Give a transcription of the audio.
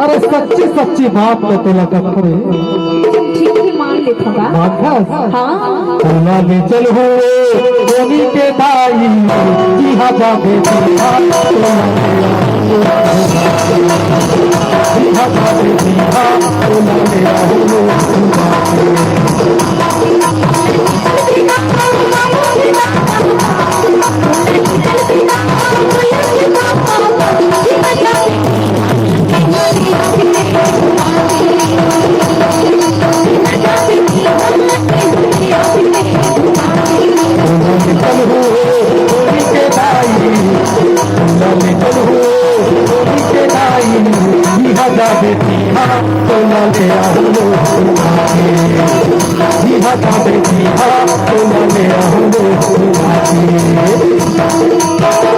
अरे सच्ची सच्ची बात तो तुला करे ठीक ही मान ले थोड़ा हाँ तुला ले चल हो गोवी के दाई जिहा जागे जिहा जागे जिहा तुला ले आओ Thank you.